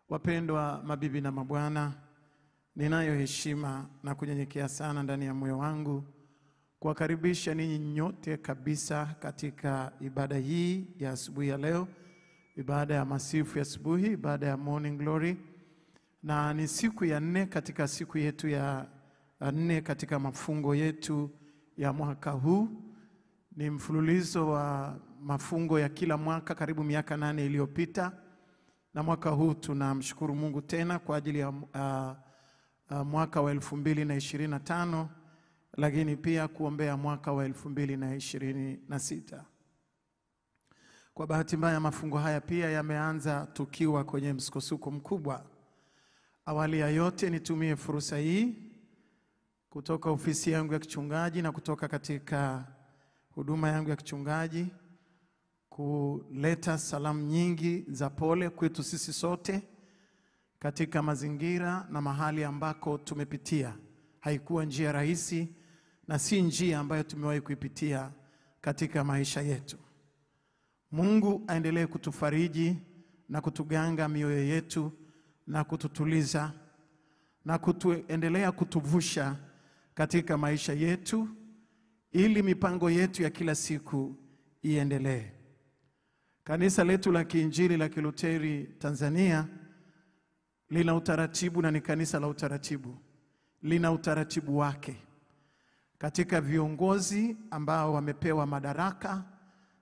Wapendwa mabibi na mabwana, ninayo heshima na kunyenyekea sana ndani ya moyo wangu kuwakaribisha ninyi nyote kabisa katika ibada hii ya asubuhi ya leo, ibada ya masifu ya asubuhi, ibada ya morning glory, na ni siku ya 4 katika siku yetu ya 4 katika mafungo yetu ya mwaka huu. Ni mfululizo wa mafungo ya kila mwaka karibu miaka 8 iliyopita. Na mwaka huu tunamshukuru Mungu tena kwa ajili ya mwaka wa 2025, lakini pia kuombea mwaka wa 2026. Kwa bahati mbaya mafungo haya pia yameanza tukiwa kwenye msukosuko mkubwa. Awali ya yote nitumie fursa hii kutoka ofisi yangu ya kichungaji na kutoka katika huduma yangu ya kichungaji kuleta salamu nyingi za pole kwetu sisi sote katika mazingira na mahali ambako tumepitia. Haikuwa njia rahisi na si njia ambayo tumewahi kuipitia katika maisha yetu. Mungu aendelee kutufariji na kutuganga mioyo yetu na kututuliza na kuendelea kutuvusha katika maisha yetu ili mipango yetu ya kila siku iendelee. Kanisa letu la Kiinjili la Kiluteri Tanzania lina utaratibu na ni kanisa la utaratibu. Lina utaratibu wake katika viongozi ambao wamepewa madaraka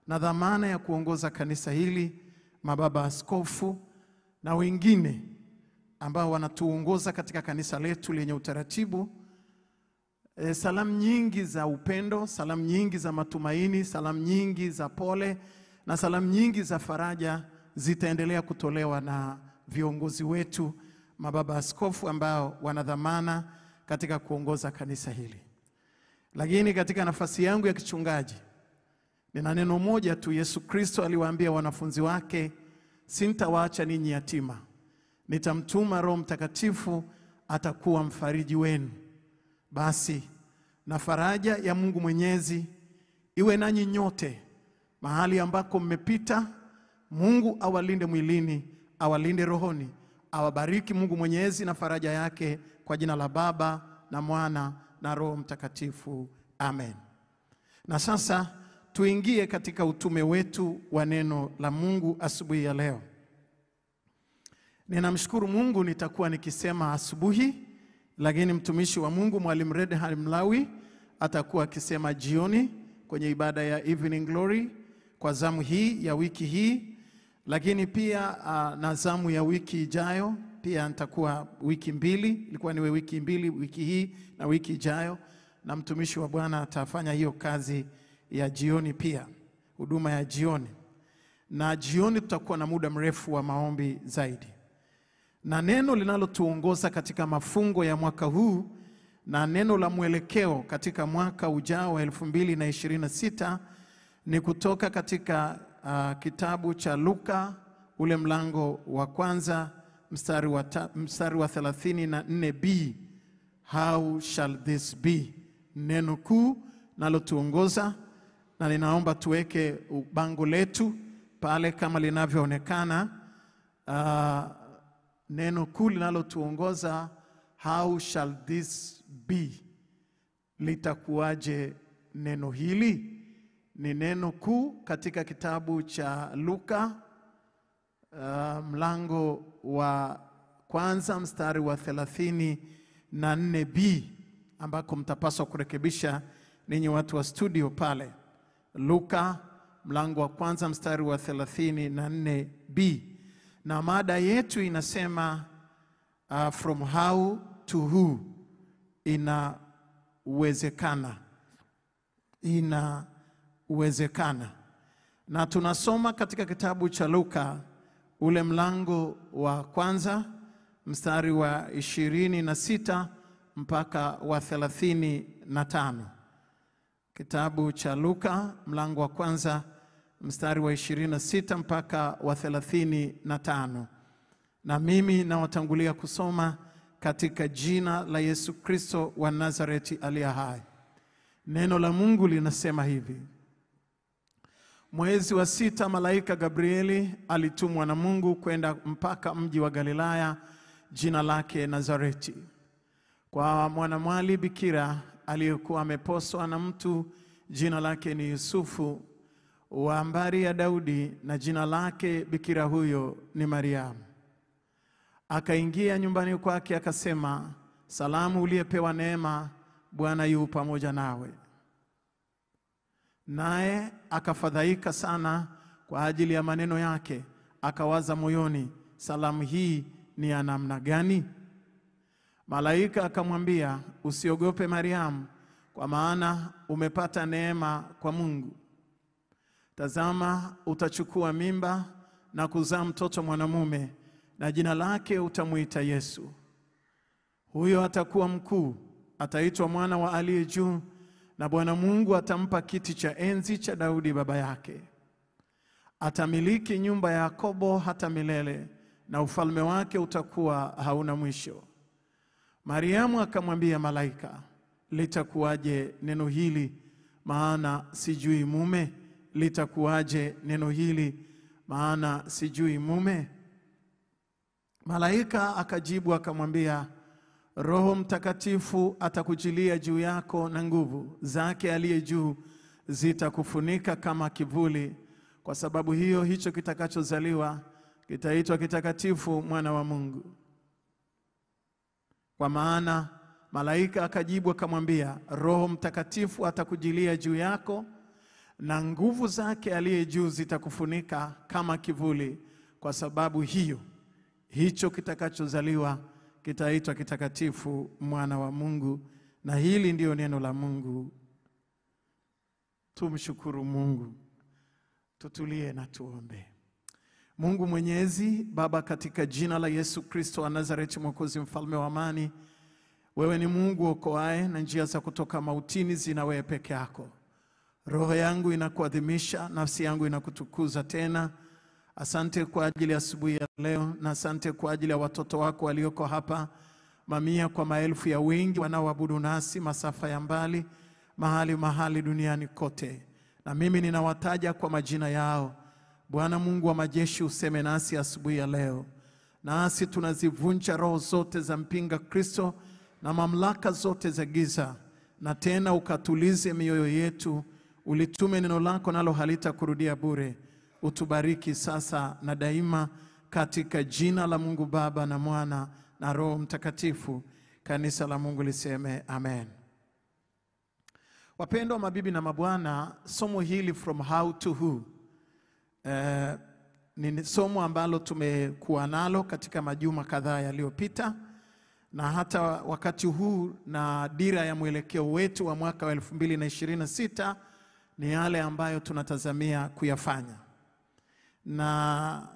na dhamana ya kuongoza kanisa hili, mababa askofu na wengine ambao wanatuongoza katika kanisa letu lenye utaratibu. Salamu nyingi za upendo, salamu nyingi za matumaini, salamu nyingi za pole na salamu nyingi za faraja zitaendelea kutolewa na viongozi wetu, mababa askofu ambao wana dhamana katika kuongoza kanisa hili. Lakini katika nafasi yangu ya kichungaji nina neno moja tu. Yesu Kristo aliwaambia wanafunzi wake, sintawaacha ninyi yatima. Nitamtuma Roho Mtakatifu, atakuwa mfariji wenu. Basi na faraja ya Mungu Mwenyezi iwe nanyi nyote mahali ambako mmepita. Mungu awalinde mwilini, awalinde rohoni, awabariki Mungu Mwenyezi na faraja yake, kwa jina la Baba na Mwana na Roho Mtakatifu. Amen. Na sasa tuingie katika utume wetu wa neno la Mungu asubuhi ya leo. Ninamshukuru Mungu nitakuwa nikisema asubuhi, lakini mtumishi wa Mungu Mwalimu Redhard Mlawi atakuwa akisema jioni kwenye ibada ya evening glory kwa zamu hii ya wiki hii. Lakini pia na zamu ya wiki ijayo pia nitakuwa wiki 2, ilikuwa niwe wiki 2 wiki hii na wiki ijayo, na mtumishi wa Bwana atafanya hiyo kazi ya jioni pia, huduma ya jioni. Na jioni tutakuwa na muda mrefu wa maombi zaidi. Na neno linalotuongoza katika mafungo ya mwaka huu na neno la mwelekeo katika mwaka ujao wa 2026 ni kutoka katika kitabu cha Luka ule mlango wa kwanza mstari wa 34b. How shall this be? Neno kuu nalotuongoza, na ninaomba tuweke bango letu pale kama linavyoonekana. Neno kuu linalotuongoza, how shall this be? Litakuwaje neno hili? Ni neno kuu katika kitabu cha Luka mlango wa kwanza mstari wa 34b, ambako mtapaswa kurekebisha ninyi watu wa studio pale. Luka mlango wa kwanza mstari wa 34b. Na mada yetu inasema from how to who. Inawezekana. Inawezekana. Na tunasoma katika kitabu cha Luka ule mlango wa kwanza mstari wa 26 mpaka wa 35. Kitabu cha Luka mlango wa kwanza mstari wa 26 mpaka wa 35. Na mimi nawatangulia kusoma katika jina la Yesu Kristo wa Nazareti aliye hai. Neno la Mungu linasema hivi: Mwezi wa 6 malaika Gabrieli alitumwa na Mungu kwenda mpaka mji wa Galilaya jina lake Nazareti, kwa mwanamwali bikira aliyekuwa ameposwa na mtu jina lake ni Yusufu wa mbari ya Daudi, na jina lake bikira huyo ni Mariamu. Akaingia nyumbani kwake akasema, salamu uliyepewa neema, Bwana yu pamoja nawe. Naye akafadhaika sana kwa ajili ya maneno yake, akawaza moyoni, salamu hii ni ya namna gani? Malaika akamwambia, usiogope Mariamu, kwa maana umepata neema kwa Mungu. Tazama, utachukua mimba na kuzaa mtoto mwanamume, na jina lake utamuita Yesu. Huyo atakuwa mkuu, ataitwa mwana wa aliye juu, na Bwana Mungu atampa kiti cha enzi cha Daudi baba yake. Atamiliki nyumba ya Yakobo hata milele, na ufalme wake utakuwa hauna mwisho. Mariamu akamwambia malaika, litakuwaje neno hili, maana sijui mume? Litakuwaje neno hili, maana sijui mume? Malaika akajibu akamwambia, Roho Mtakatifu atakujilia juu yako, na nguvu zake aliye juu zitakufunika kama kivuli. Kwa sababu hiyo, hicho kitakachozaliwa kitaitwa kitakatifu, mwana wa Mungu. Kwa maana malaika akajibu akamwambia, Roho Mtakatifu atakujilia juu yako, na nguvu zake aliye juu zitakufunika kama kivuli. Kwa sababu hiyo, hicho kitakachozaliwa kitaitwa kitakatifu, mwana wa Mungu. Na hili ndiyo neno la Mungu. Tumshukuru Mungu. Tutulie na tuombe. Mungu Mwenyezi, Baba, katika jina la Yesu Kristo wa Nazareti, Mwokozi, mfalme wa amani, wewe ni Mungu okoaye, na njia za kutoka mautini zina wewe peke yako. Roho yangu inakuadhimisha, nafsi yangu inakutukuza tena. Asante kwa ajili ya asubuhi ya leo, na asante kwa ajili ya watoto wako walioko hapa, mamia kwa maelfu ya wengi wanaoabudu nasi masafa ya mbali, mahali duniani kote. Na mimi ninawataja kwa majina yao. Bwana Mungu wa majeshi, useme nasi asubuhi ya leo. Nasi tunazivunja roho zote za mpinga Kristo na mamlaka zote za giza, na tena ukatulize mioyo yetu. Ulitume neno lako nalo halitakurudia bure. Utubariki sasa na daima, katika jina la Mungu Baba na Mwana na Roho Mtakatifu. Kanisa la Mungu liseme amen. Wapendwa mabibi na mabwana, somo hili from how to who ni somo ambalo tumekuwa nalo katika majuma kadhaa yaliyopita, na hata wakati huu na dira ya mwelekeo wetu wa mwaka wa 2026 ni yale ambayo tunatazamia kuyafanya. Na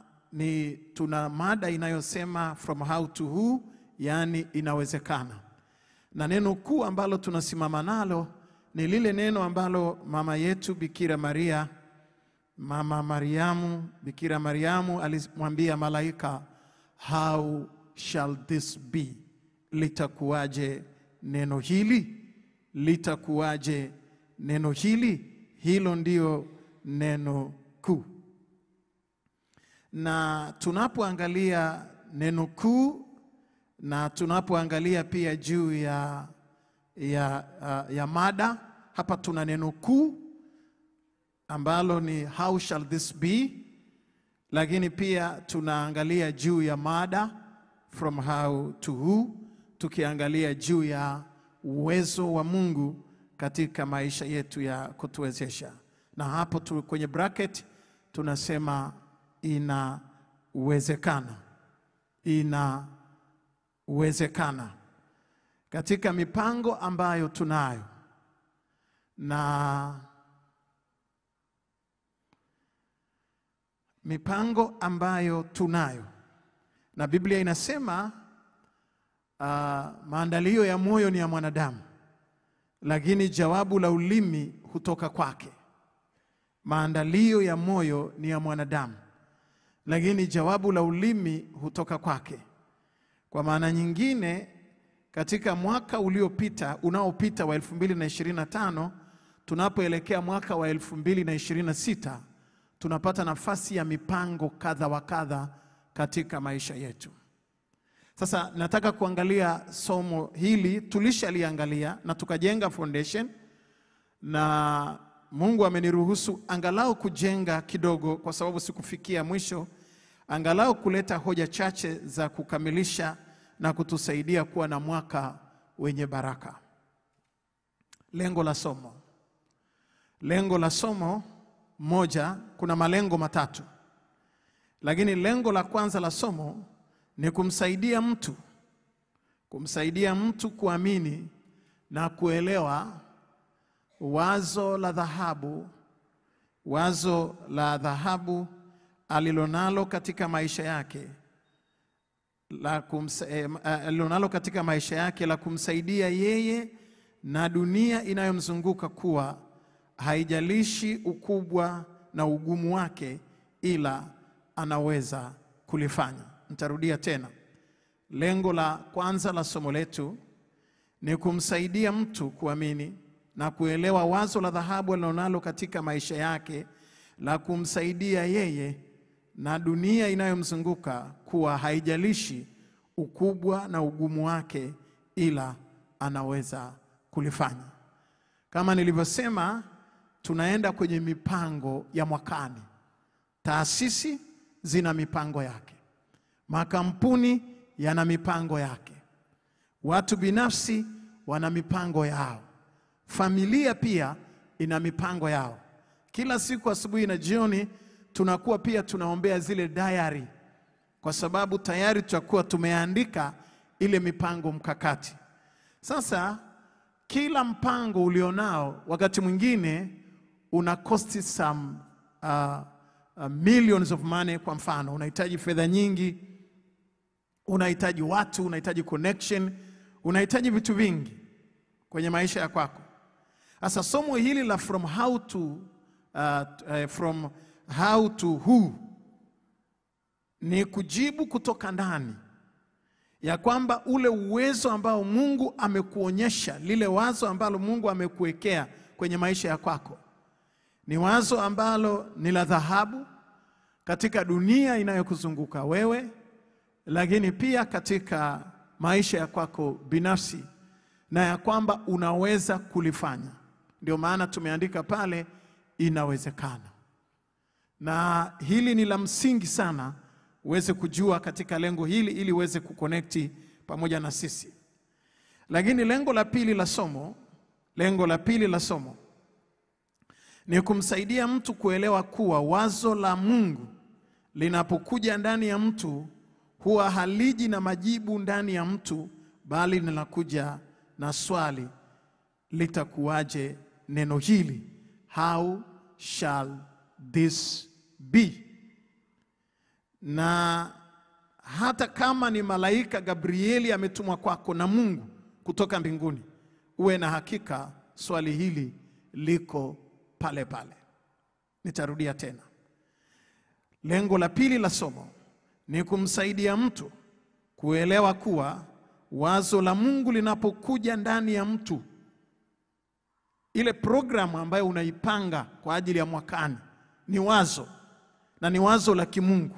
tuna mada inayosema from how to who, yani inawezekana. Na neno kuu ambalo tunasimama nalo ni lile neno ambalo mama yetu Bikira Maria, Bikira Mariamu alimwambia malaika, how shall this be? Litakuwaje neno hili? Litakuwaje neno hili? Hilo ndio neno kuu. Na tunapoangalia neno kuu, na tunapoangalia pia juu ya mada, hapa tuna neno kuu ambalo ni how shall this be, lakini pia tunaangalia juu ya mada from how to who, tukiangalia juu ya uwezo wa Mungu katika maisha yetu ya kutuwezesha. Na hapo kwenye bracket tunasema inawezekana. Inawezekana. Katika mipango ambayo tunayo, na mipango ambayo tunayo, na Biblia inasema maandalio ya moyo ni ya mwanadamu, lakini jawabu la ulimi hutoka kwake. Maandalio ya moyo ni ya mwanadamu, lakini jawabu la ulimi hutoka kwake. Kwa maana nyingine, katika mwaka unaopita wa 2025, tunapoelekea mwaka wa 2026, tunapata nafasi ya mipango kadha wa kadha katika maisha yetu. Sasa nataka kuangalia somo hili, tulishaliangalia na tukajenga foundation, na Mungu ameniruhusu angalau kujenga kidogo, kwa sababu sikufikia mwisho, angalau kuleta hoja chache za kukamilisha na kutusaidia kuwa na mwaka wenye baraka. Lengo la somo. Lengo la somo moja, kuna malengo matatu. Lakini lengo la kwanza la somo ni kumsaidia mtu kuamini na kuelewa wazo la dhahabu alilonalo katika maisha yake, la kumsaidia yeye na dunia inayomzunguka kuwa haijalishi ukubwa na ugumu wake, ila anaweza kulifanya. Nitarudia tena. Lengo la kwanza la somo letu ni kumsaidia mtu kuamini na kuelewa wazo la dhahabu alilonalo katika maisha yake, la kumsaidia yeye na dunia inayomzunguka kuwa haijalishi ukubwa na ugumu wake, ila anaweza kulifanya. Kama nilivyosema, tunaenda kwenye mipango ya mwakani. Taasisi zina mipango yake, makampuni yana mipango yake, watu binafsi wana mipango yao, familia pia ina mipango yao. Kila siku asubuhi na jioni tunakuwa pia tunaombea zile diary, kwa sababu tayari tutakuwa tumeandika ile mipango mkakati. Sasa kila mpango ulionao wakati mwingine una cost some millions of money. Kwa mfano, unahitaji fedha nyingi, unahitaji watu, unahitaji connection, unahitaji vitu vingi kwenye maisha ya kwako. Sasa somo hili la from how to who ni kujibu kutoka ndani, ya kwamba ule uwezo ambao Mungu amekuonyesha, lile wazo ambalo Mungu amekuwekea kwenye maisha ya kwako, ni wazo ambalo ni la dhahabu katika dunia inayokuzunguka wewe, lakini pia katika maisha ya kwako binafsi, na ya kwamba unaweza kulifanya. Ndio maana tumeandika pale inawezekana. Na hili ni la msingi sana uweze kujua katika lengo hili, ili uweze kuconnect pamoja na sisi. Lakini lengo la pili la somo ni kumsaidia mtu kuelewa kuwa wazo la Mungu linapokuja ndani ya mtu huwa haliji na majibu ndani ya mtu, bali linakuja na swali, litakuwaje neno hili? How shall this be? Na hata kama ni malaika Gabrieli ametumwa kwako na Mungu kutoka mbinguni, uwe na hakika swali hili liko pale pale. Nitarudia tena. Lengo la pili la somo ni kumsaidia mtu kuelewa kuwa wazo la Mungu linapokuja ndani ya mtu, ile programu ambayo unaipanga kwa ajili ya mwakani ni wazo, na ni wazo la kimungu.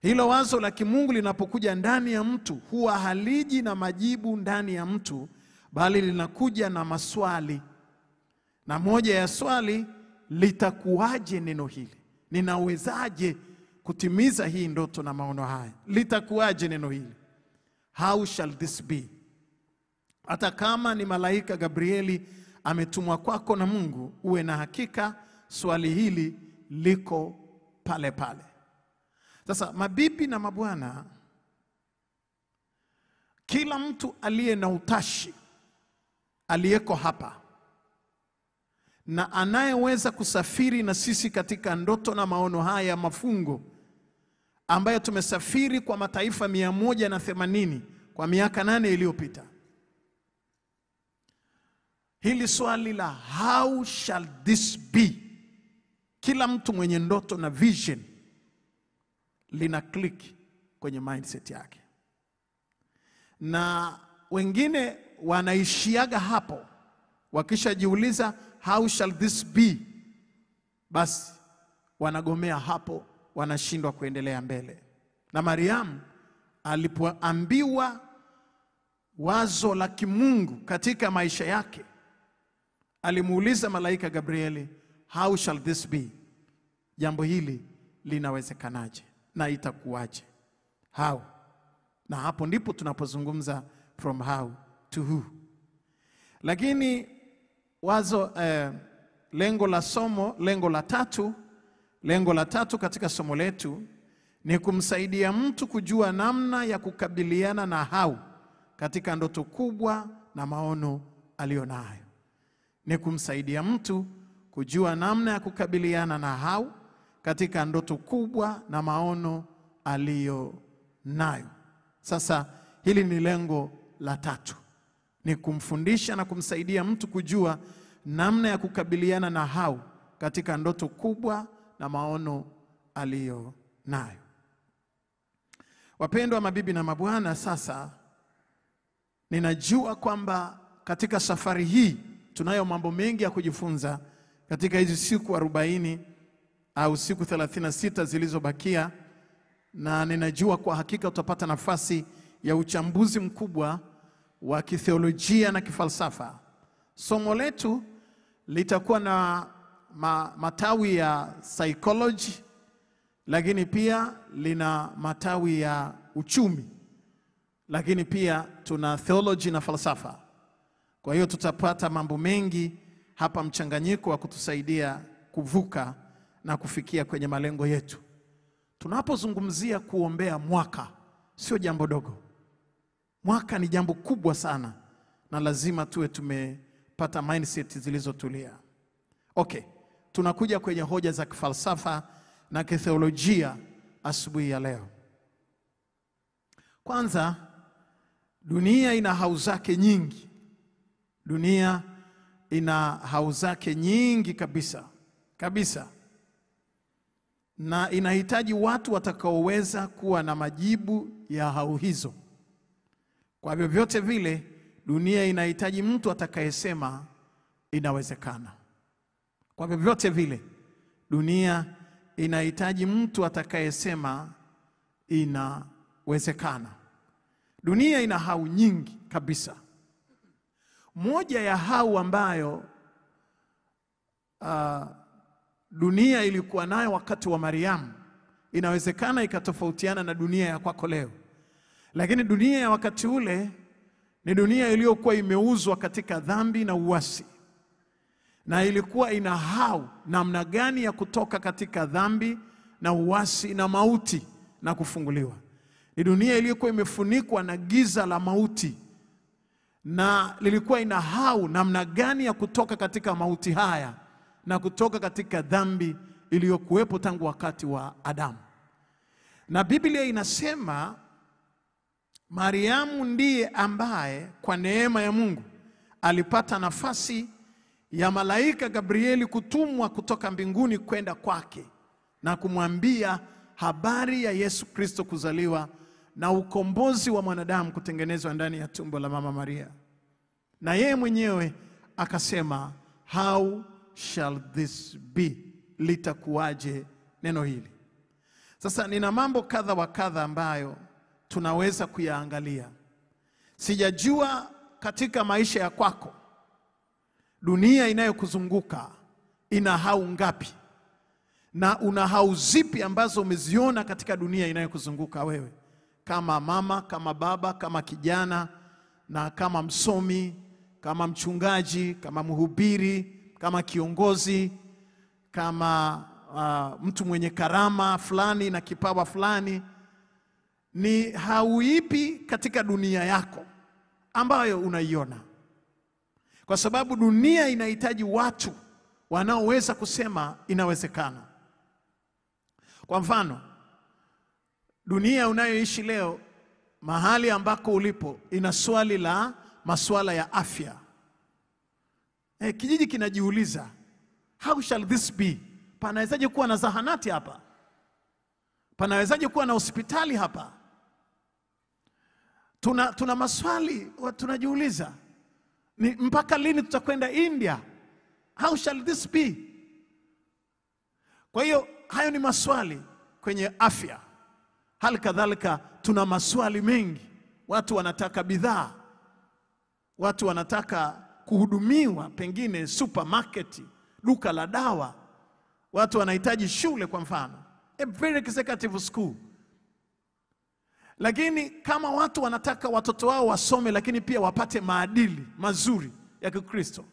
Hilo wazo la kimungu linapokuja ndani ya mtu huwa haliji na majibu ndani ya mtu, bali linakuja na maswali. Na moja ya swali, litakuwaje neno hili? Ninawezaje kutimiza hii ndoto na maono haya? Litakuwaje neno hili? How shall this be? Hata kama ni malaika Gabrieli ametumwa kwako na Mungu, uwe na hakika swali hili liko pale pale. Sasa mabibi na mabwana, kila mtu aliye na utashi aliyeko hapa na anayeweza kusafiri na sisi katika ndoto na maono haya mafungo ambayo tumesafiri kwa mataifa 180 kwa miaka 8 iliyopita, hili swali la how shall this be, kila mtu mwenye ndoto na vision lina click kwenye mindset yake. Na wengine wanaishiaga hapo, wakishajiuliza how shall this be, basi wanagomea hapo, wanashindwa kuendelea mbele. Na Mariamu alipoambiwa wazo la kimungu katika maisha yake, alimuuliza malaika Gabrieli, how shall this be? Jambo hili linawezekanaje na itakuwaje? How? Na hapo ndipo tunapozungumza from how to who. Lakini wazo lengo la tatu katika somo letu ni kumsaidia mtu kujua namna ya kukabiliana na how katika ndoto kubwa na maono alionayo. Ni kumsaidia mtu kujua namna ya kukabiliana na how katika ndoto kubwa na maono alionayo. Sasa hili ni lengo la tatu. Ni kumfundisha na kumsaidia mtu kujua namna ya kukabiliana na how katika ndoto kubwa na maono alionayo. Wapendwa mabibi na mabwana, sasa ninajua kwamba katika safari hii tunayo mambo mengi ya kujifunza katika hizi siku 40 au siku 36 zilizobakia, na ninajua kwa hakika utapata nafasi ya uchambuzi mkubwa wa kitheolojia na kifalsafa. Somo letu litakuwa na matawi ya psychology, lakini pia lina matawi ya uchumi, lakini pia tuna theology na falsafa. Kwa hiyo tutapata mambo mengi hapa, mchanganyiko wa kutusaidia kuvuka na kufikia kwenye malengo yetu. Tunapozungumzia kuombea mwaka, sio jambo dogo. Mwaka ni jambo kubwa sana, na lazima tuwe tumepata mindset zilizotulia. Okay, tunakuja kwenye hoja za kifalsafa na kitheolojia asubuhi ya leo. Kwanza, dunia ina hau zake nyingi. Dunia ina hau zake nyingi kabisa. Na inahitaji watu watakaoweza kuwa na majibu ya hau hizo. Kwa vyovyote vile, dunia inahitaji mtu atakayesema inawezekana. Kwa vyovyote vile, dunia inahitaji mtu atakayesema inawezekana. Dunia ina hau nyingi kabisa. Moja ya hau ambayo dunia ilikuwa nayo wakati wa Mariamu, inawezekana ikatofautiana na dunia ya kwako leo. Lakini dunia ya wakati ule ni dunia iliyokuwa imeuzwa katika dhambi na uasi, na ilikuwa ina hau namna gani ya kutoka katika dhambi na uasi na mauti na kufunguliwa. Ni dunia iliyokuwa imefunikwa na giza la mauti, na lilikuwa ina hau namna gani ya kutoka katika mauti haya na kutoka katika dhambi iliyokuwepo tangu wakati wa Adamu. Na Biblia inasema Mariamu ndiye ambaye kwa neema ya Mungu alipata nafasi ya malaika Gabrieli kutumwa kutoka mbinguni kwenda kwake na kumwambia habari ya Yesu Kristo kuzaliwa na ukombozi wa mwanadamu kutengenezwa ndani ya tumbo la mama Maria. Na yeye mwenyewe akasema, how shall this be? Litakuwaje neno hili? Sasa nina mambo kadha wa kadha ambayo tunaweza kuyaangalia. Sijajua katika maisha ya kwako, dunia inayokuzunguka ina hau ngapi? Na una hau zipi ambazo umeziona katika dunia inayokuzunguka wewe? Kama mama, kama baba, kama kijana, na kama msomi, kama mchungaji, kama mhubiri, kama kiongozi, kama mtu mwenye karama fulani na kipawa fulani. Ni hau ipi katika dunia yako ambayo unaiona? Kwa sababu dunia inahitaji watu wanaoweza kusema inawezekana. Kwa mfano, dunia unayoishi leo, mahali ambako ulipo, ina swali la masuala ya afya. Kijiji kinajiuliza, how shall this be? Panawezaje kuwa na zahanati hapa? Panawezaje kuwa na hospitali hapa? Tuna maswali tunajiuliza. Ni mpaka lini tutakwenda India? How shall this be? Kwa hiyo hayo ni maswali kwenye afya. Hali kadhalika tuna maswali mengi. Watu wanataka bidhaa, watu wanataka kuhudumiwa, pengine supermarket, duka la dawa. Watu wanahitaji shule, kwa mfano a very executive school. Lakini kama watu wanataka watoto wao wasome, lakini pia wapate maadili mazuri ya Kikristo.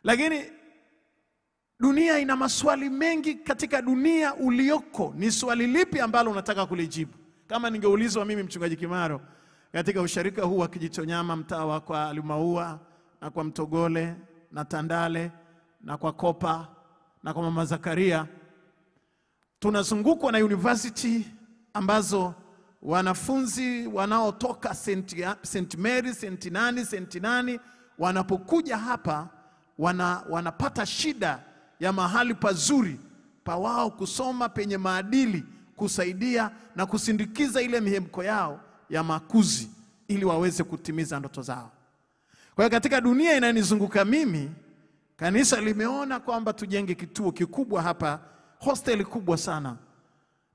Lakini dunia ina maswali mengi. Katika dunia ulioko, ni swali lipi ambalo unataka kulijibu? Kama ningeulizwa mimi Mchungaji Kimaro katika usharika huu wa Kijitonyama, mtaa wa kwa Alimaua na kwa Mtogole na Tandale na kwa Kopa na kwa Mama Zakaria, tunazungukwa na university ambazo wanafunzi wanaotoka St. Mary, St. Nani wanapokuja hapa wanapata shida ya mahali pazuri pa wao kusoma, penye maadili, kusaidia na kusindikiza ile mihemko yao ya makuzi ili waweze kutimiza ndoto zao. Kwa hiyo katika dunia inanizunguka mimi, kanisa limeona kwamba tujenge kituo kikubwa hapa, hostel kubwa sana,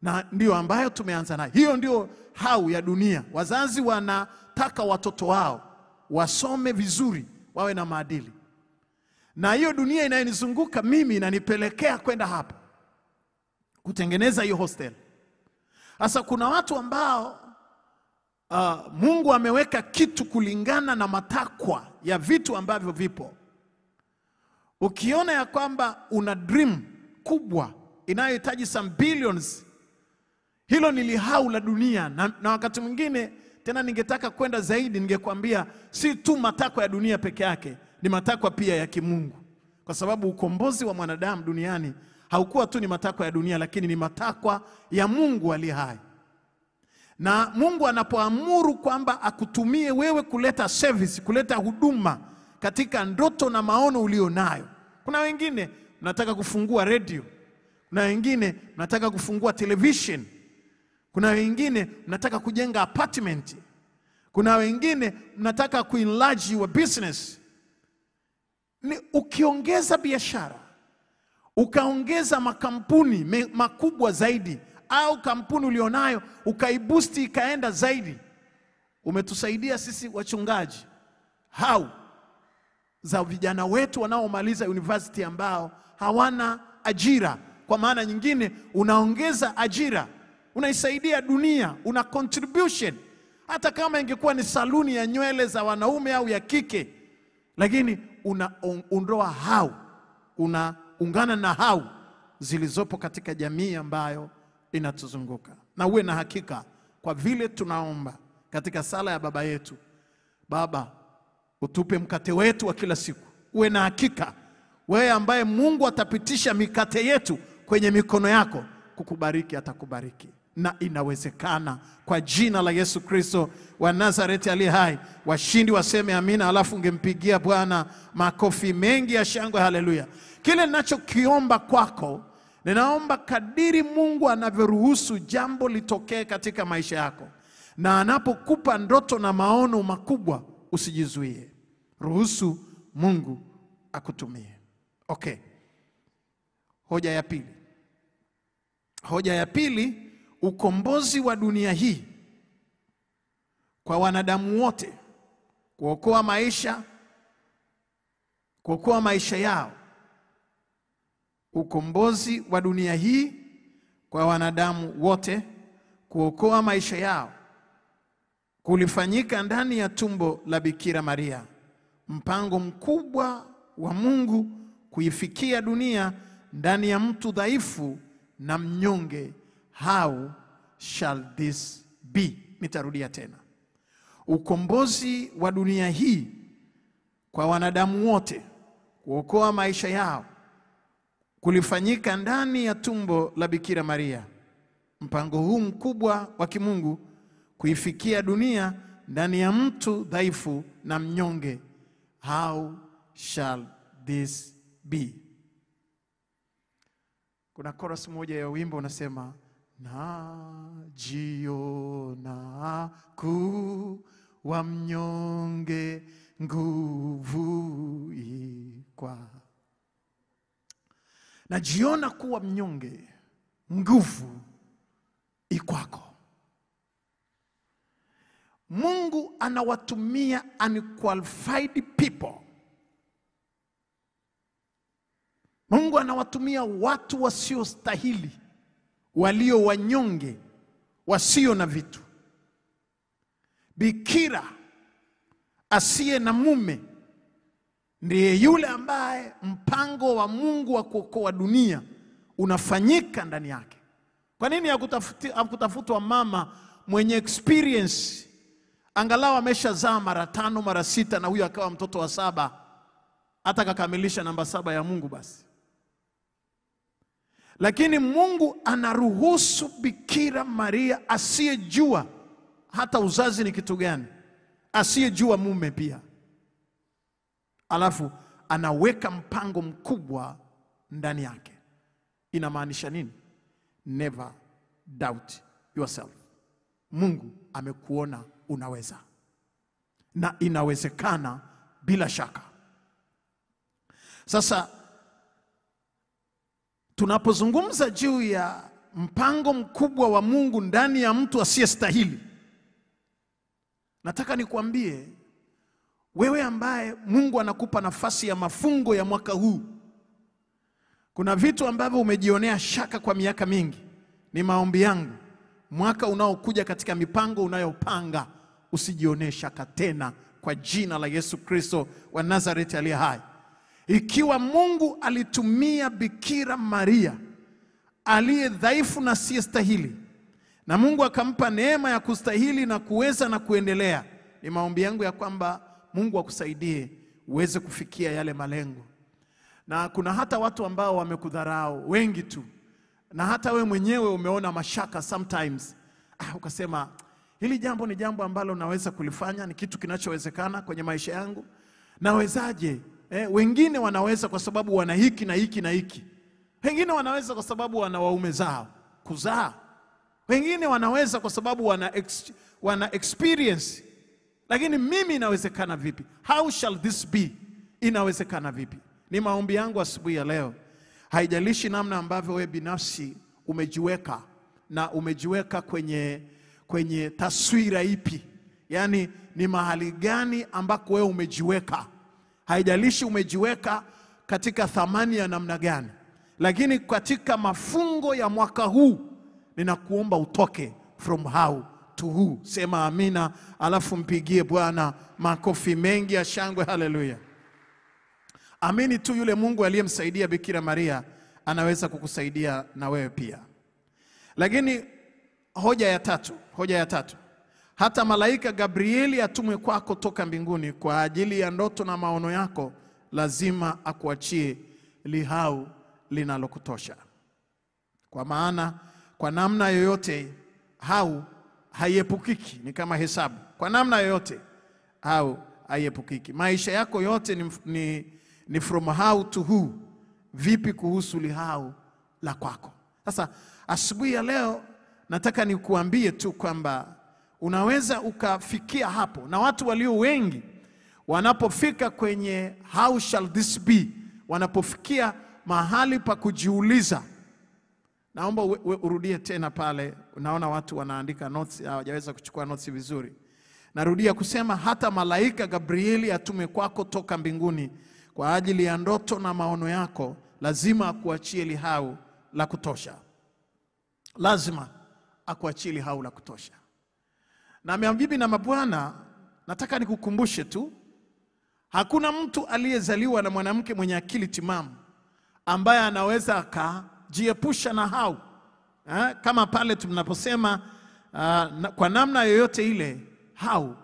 na ndio ambayo tumeanza nayo. Hiyo ndio hau ya dunia. Wazazi wanataka watoto wao wasome vizuri, wawe na maadili. Na hiyo dunia inayonizunguka mimi inanipelekea kwenda hapa kutengeneza hiyo hostel. Sasa kuna watu ambao Mungu ameweka kitu kulingana na matakwa ya vitu ambavyo vipo. Ukiona ya kwamba una dream kubwa inayohitaji some billions, hilo ni lihau la dunia. Na wakati mwingine tena ningetaka kwenda zaidi, ningekwambia si tu matakwa ya dunia peke yake, ni matakwa pia ya kimungu. Kwa sababu ukombozi wa mwanadamu duniani haukuwa tu ni matakwa ya dunia, lakini ni matakwa ya Mungu aliye hai. Na Mungu anapoamuru kwamba akutumie wewe kuleta service, kuleta huduma katika ndoto na maono ulionayo. Kuna wengine mnataka kufungua radio, kuna wengine mnataka kufungua television, kuna wengine mnataka kujenga apartment, kuna wengine mnataka kuenlarge your business. Ukiongeza biashara, ukaongeza makampuni makubwa zaidi, au kampuni ulionayo ukaibusti ikaenda zaidi, umetusaidia sisi wachungaji hau za vijana wetu wanaomaliza university ambao hawana ajira. Kwa maana nyingine unaongeza ajira, unaisaidia dunia, una contribution. Hata kama ingekuwa ni saluni ya nywele za wanaume au ya kike, lakini unaondoa hau, unaungana na hau zilizopo katika jamii ambayo inatuzunguka. Na uwe na hakika, kwa vile tunaomba katika sala ya Baba yetu, Baba utupe mkate wetu wa kila siku. Uwe na hakika wewe ambaye Mungu atapitisha mikate yetu kwenye mikono yako kukubariki, atakubariki. Na inawezekana kwa jina la Yesu Kristo wa Nazareti aliye hai. Washindi waseme amina, alafu ungempigia Bwana makofi mengi ya shangwe. Haleluya. Kile ninachokiomba kwako, ninaomba kadiri Mungu anavyoruhusu jambo litokee katika maisha yako, na anapokupa ndoto na maono makubwa, usijizuie. Ruhusu Mungu akutumie. Okay. Hoja ya pili. Hoja ya pili, ukombozi wa dunia hii kwa wanadamu wote, kuokoa maisha yao. Ukombozi wa dunia hii kwa wanadamu wote, kuokoa maisha yao, kulifanyika ndani ya tumbo la Bikira Maria. Mpango mkubwa wa Mungu kuifikia dunia ndani ya mtu dhaifu na mnyonge. How shall this be? Nitarudia tena. Ukombozi wa dunia hii kwa wanadamu wote, kuokoa maisha yao, kulifanyika ndani ya tumbo la Bikira Maria. Mpango huu mkubwa wa kimungu kuifikia dunia ndani ya mtu dhaifu na mnyonge. How shall this be? Kuna chorus moja ya wimbo unasema, najiona kuwa mnyonge, nguvu ikwa. najiona kuwa mnyonge, nguvu ikwako. Mungu anawatumia unqualified people. Mungu anawatumia watu wasiostahili, walio wanyonge, wasio na vitu. Bikira asiye na mume ndiye yule ambaye mpango wa Mungu wa kuokoa dunia unafanyika ndani yake. Kwa nini hakutafutwa mama mwenye experience, angalau ameshazaa mara 5 mara 6 na huyo akawa mtoto wa 7, hata kakamilisha namba 7 ya Mungu basi? Lakini Mungu anaruhusu Bikira Maria asiyejua hata uzazi ni kitu gani, asiyejua mume pia, alafu anaweka mpango mkubwa ndani yake. Inamaanisha nini? Never doubt yourself. Mungu amekuona unaweza, na inawezekana bila shaka. Sasa tunapozungumza juu ya mpango mkubwa wa Mungu ndani ya mtu asiyestahili, nataka nikuambie wewe ambaye Mungu anakupa nafasi ya mafungo ya mwaka huu, kuna vitu ambavyo umejionea shaka kwa miaka mingi. Ni maombi yangu mwaka unaokuja katika mipango unayopanga usijionee shaka tena, kwa jina la Yesu Kristo wa Nazareti aliye hai. Ikiwa Mungu alitumia Bikira Maria aliye dhaifu na asiyestahili, na Mungu akampa neema ya kustahili na kuweza na kuendelea, ni maombi yangu ya kwamba Mungu akusaidie uweze kufikia yale malengo. Na kuna hata watu ambao wamekudharau, wengi tu, na hata we mwenyewe umeona mashaka sometimes. Ukasema hili jambo ni jambo ambalo naweza kulifanya, ni kitu kinachowezekana kwenye maisha yangu, nawezaje? Wengine wanaweza kwa sababu wana hiki na hiki na hiki. Wengine wanaweza kwa sababu wana waume zao kuzaa. Wengine wanaweza kwa sababu wana experience. Lakini mimi inawezekana vipi? How shall this be? Inawezekana vipi? Ni maombi yangu asubuhi ya leo, haijalishi namna ambavyo wewe binafsi umejiweka, na umejiweka kwenye taswira ipi, yani ni mahali gani ambako wewe umejiweka. Haijalishi umejiweka katika thamani ya namna gani, lakini katika mafungo ya mwaka huu ninakuomba utoke from how to who. Sema amina, alafu mpigie Bwana makofi mengi ya shangwe. Haleluya. Amini tu, yule Mungu aliyemsaidia Bikira Maria anaweza kukusaidia na wewe pia. Lakini hoja ya tatu, hata malaika Gabrieli atumwe kwako toka mbinguni kwa ajili ya ndoto na maono yako, lazima akuachie lihau linalokutosha. Kwa maana kwa namna yoyote hau haiepukiki, ni kama hesabu. Kwa namna yoyote hau haiepukiki. Maisha yako yote ni from how to who. Vipi kuhusu lihau la kwako? Sasa asubuhi ya leo nataka nikuambie tu kwamba unaweza ukafikia hapo, na watu walio wengi wanapofika kwenye how shall this be, wanapofikia mahali pa kujiuliza. Naomba urudie tena pale, unaona watu wanaandika notes, hawajaweza kuchukua notes vizuri. Narudia kusema, hata malaika Gabrieli atume kwako toka mbinguni kwa ajili ya ndoto na maono yako, lazima akuachie lihau la kutosha. Lazima akuachie lihau la kutosha. Na mabibi na mabwana, nataka nikukumbushe tu, hakuna mtu aliyezaliwa na mwanamke mwenye akili timamu ambaye anaweza akajiepusha na hau. Kama pale tunaposema kwa namna yoyote ile hau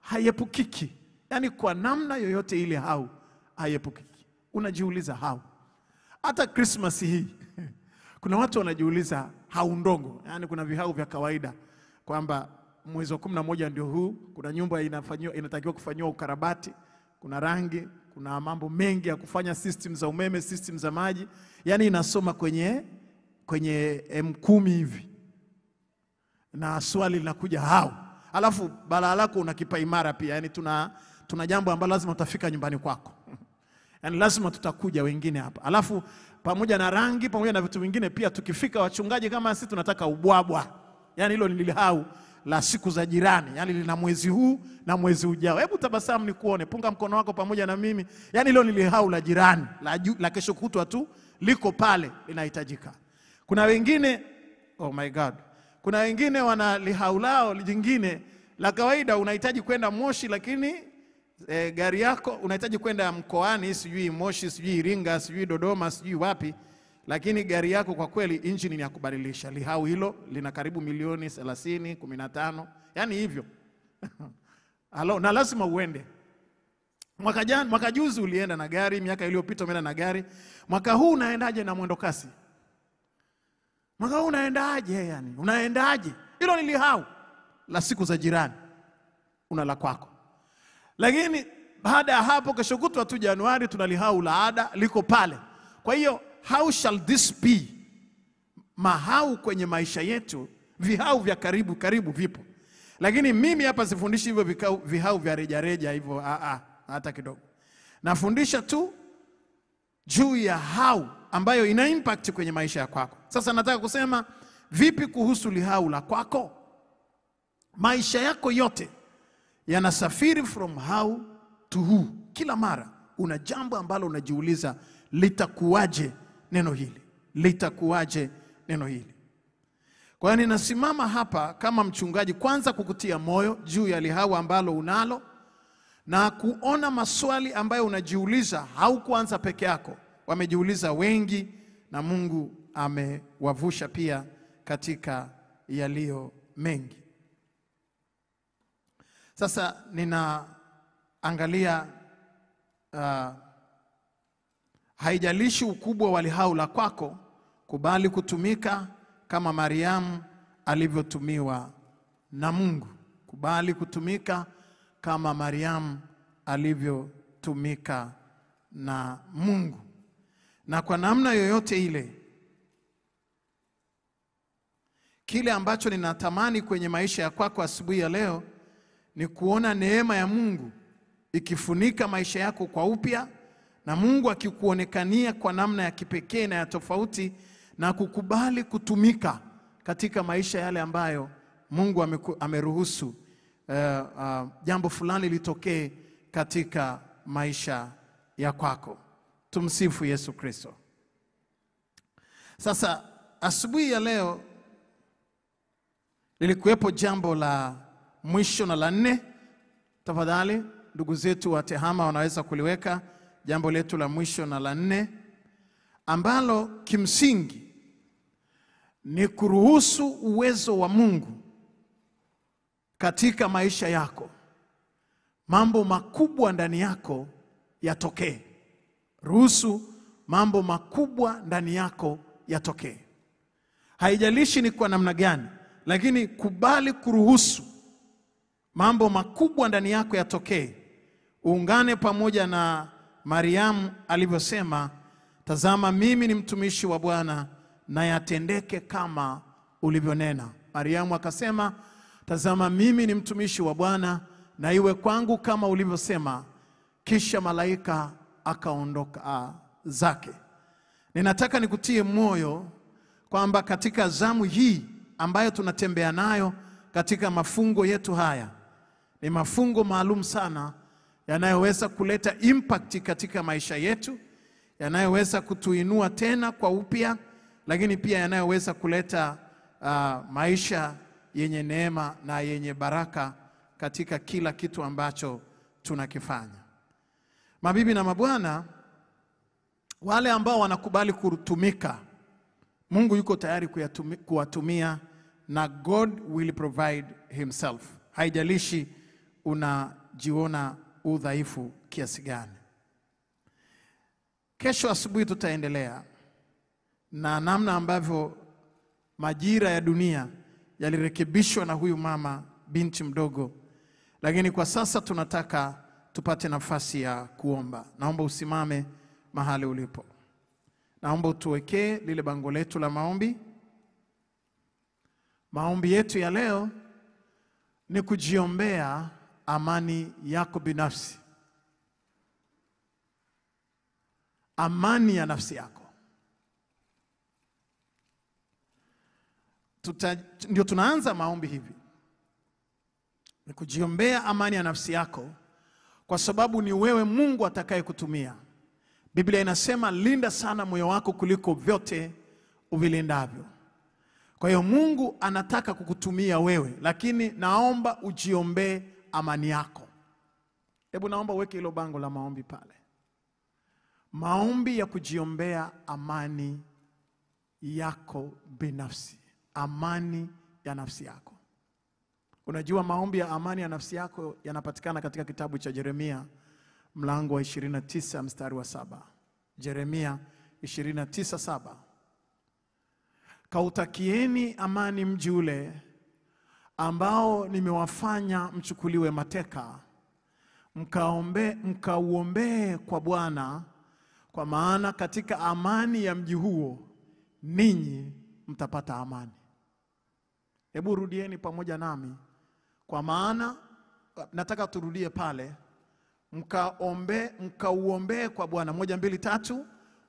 haiepukiki. Yani kwa namna yoyote ile hau haiepukiki. Unajiuliza hau. Hata Christmas hii kuna watu wanajiuliza hau ndogo. Yani kuna vihau vya kawaida kwamba mwezi wa 11 ndio huu, kuna nyumba inatakiwa kufanywa ukarabati, kuna rangi, kuna mambo mengi ya kufanya, system za umeme, system za maji. Yani inasoma kwenye M10 hivi. Na swali linakuja hau. Alafu balaa lako unakipa imara pia. Yani tuna jambo ambalo lazima utafika nyumbani kwako. Yani lazima tutakuja wengine hapa. Alafu pamoja na rangi, pamoja na vitu vingine pia, tukifika wachungaji kama sisi tunataka ubwabwa. Yani hilo ni lihau la siku za jirani. Yani lina mwezi huu na mwezi ujao. Hebu tabasamu nikuone, punga mkono wako pamoja na mimi. Yani hilo ni lihau la jirani, la kesho kutwa tu, liko pale, linahitajika. Kuna wengine, oh my God, kuna wengine wana lihau lao jingine la kawaida. Unahitaji kwenda Moshi, lakini gari yako unahitaji kwenda mkoani, sijui Moshi, sijui Iringa, sijui Dodoma, sijui wapi, lakini gari yako kwa kweli engine ni ya kubadilisha. Lihau hilo lina karibu milioni 30, 15, yani hivyo. Halo, na lazima uende. Mwaka juzi ulienda na gari, miaka iliyopita umeenda na gari. Mwaka huu unaendaje na mwendo kasi? Mwaka huu unaendaje yani? Unaendaje? Hilo ni lihau la siku za jirani. Una la kwako. Lakini baada ya hapo kesho kutwa tu Januari tuna lihau la ada, liko pale. Kwa hiyo how shall this be? Mahau kwenye maisha yetu, vihau vya karibu vipo. Lakini mimi hapa sifundishi hivyo vihau vya reja hivyo, hata kidogo. Nafundisha tu juu ya hau ambayo ina impact kwenye maisha ya kwako. Sasa nataka kusema vipi kuhusu lihau la kwako? Maisha yako yote yanasafiri from how to who. Kila mara una jambo ambalo unajiuliza, litakuwaje neno hili? Litakuwaje neno hili? Kwa hiyo ninasimama hapa kama mchungaji kwanza kukutia moyo juu ya lihau ambalo unalo, na kuona maswali ambayo unajiuliza haukuanza peke yako. Wamejiuliza wengi na Mungu amewavusha pia katika yaliyo mengi. Sasa ninaangalia haijalishi ukubwa wa lihau la kwako, kubali kutumika kama Mariamu alivyotumiwa na Mungu. Kubali kutumika kama Mariamu alivyotumika na Mungu. Na kwa namna yoyote ile, kile ambacho ninatamani kwenye maisha ya kwako asubuhi ya leo ni kuona neema ya Mungu ikifunika maisha yako kwa upya, na Mungu akikuonekania kwa namna ya kipekee na ya tofauti, na kukubali kutumika katika maisha yale ambayo Mungu ameruhusu jambo fulani litokee katika maisha ya kwako. Tumsifu Yesu Kristo. Sasa asubuhi ya leo lilikuwepo jambo la mwisho na la 4. Tafadhali ndugu zetu wa Tehama wanaweza kuliweka jambo letu la mwisho na la 4, ambalo kimsingi ni kuruhusu uwezo wa Mungu katika maisha yako. Mambo makubwa ndani yako yatokee. Ruhusu mambo makubwa ndani yako yatokee. Haijalishi ni kwa namna gani, lakini kubali kuruhusu mambo makubwa ndani yako yatokee. Uungane pamoja na Mariamu alivyosema, tazama mimi ni mtumishi wa Bwana, na yatendeke kama ulivyonena. Mariamu akasema, tazama mimi ni mtumishi wa Bwana, na iwe kwangu kama ulivyosema. Kisha malaika akaondoka zake. Ninataka nikutie moyo kwamba katika zamu hii ambayo tunatembea nayo katika mafungo yetu haya, ni mafungo maalum sana yanayoweza kuleta impact katika maisha yetu, yanayoweza kutuinua tena kwa upya, lakini pia yanayoweza kuleta maisha yenye neema na yenye baraka katika kila kitu ambacho tunakifanya. Mabibi na mabwana, wale ambao wanakubali kutumika, Mungu yuko tayari kuwatumia, na God will provide himself. Haijalishi unajiona udhaifu kiasi gani. Kesho asubuhi tutaendelea na namna ambavyo majira ya dunia yalirekebishwa na huyu mama binti mdogo. Lakini kwa sasa tunataka tupate nafasi ya kuomba. Naomba usimame mahali ulipo. Naomba utuwekee lile bango letu la maombi. Maombi yetu ya leo ni kujiombea amani yako binafsi. amani ya nafsi yako. Ndio tunaanza maombi hivi, ni kujiombea amani ya nafsi yako, kwa sababu ni wewe Mungu atakaye kutumia. Biblia inasema linda sana moyo wako kuliko vyote uvilindavyo. Kwa hiyo Mungu anataka kukutumia wewe, lakini naomba ujiombee amani yako. Hebu naomba uweke hilo bango la maombi pale. Maombi ya kujiombea amani yako binafsi. Amani ya nafsi yako. Unajua maombi ya amani ya nafsi yako yanapatikana katika kitabu cha Yeremia mlango wa 29 mstari wa 7. Yeremia 29:7. Kautakieni amani mji ule ambao nimewafanya mchukuliwe mateka. Mkauombee kwa Bwana, kwa maana katika amani ya mji huo ninyi mtapata amani. Hebu rudieni pamoja nami. Kwa maana, nataka turudie pale. Mkauombee kwa Bwana. 1, 2, 3.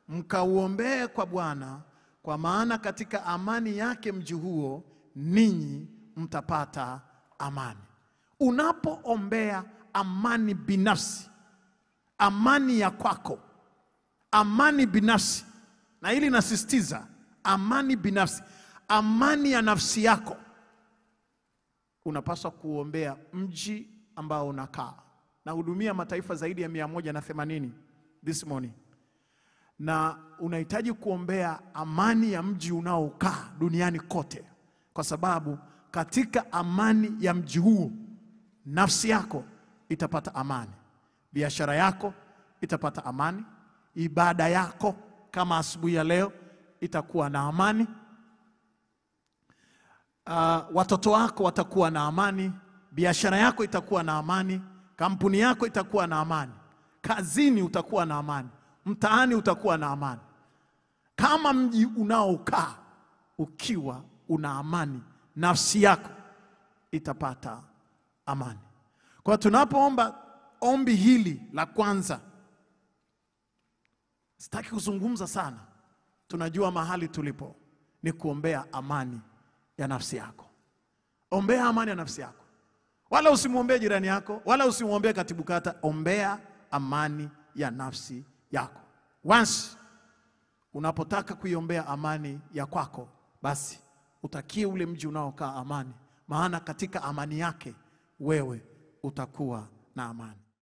Mkauombee kwa Bwana, kwa maana katika amani yake mji huo ninyi mtapata amani. Unapoombea amani binafsi, amani ya kwako, amani binafsi, na hili nasisitiza, amani binafsi, amani ya nafsi yako, unapaswa kuombea mji ambao unakaa. Na hudumia mataifa zaidi ya 180 this morning, na unahitaji kuombea amani ya mji unaokaa duniani kote, kwa sababu katika amani ya mji huo nafsi yako itapata amani, biashara yako itapata amani, ibada yako kama asubuhi ya leo itakuwa na amani, watoto wako watakuwa na amani, biashara yako itakuwa na amani, kampuni yako itakuwa na amani, kazini utakuwa na amani, mtaani utakuwa na amani. Kama mji unaokaa ukiwa una amani, nafsi yako itapata amani. Kwa tunapoomba ombi hili la kwanza, sitaki kuzungumza sana, tunajua mahali tulipo ni kuombea amani ya nafsi yako. Ombea amani ya nafsi yako. Wala usimwombee jirani yako, wala usimwombee katibu kata. Ombea amani ya nafsi yako. Once unapotaka kuiombea amani ya kwako, basi utakie ule mji unaokaa amani, maana katika amani yake wewe utakuwa na amani.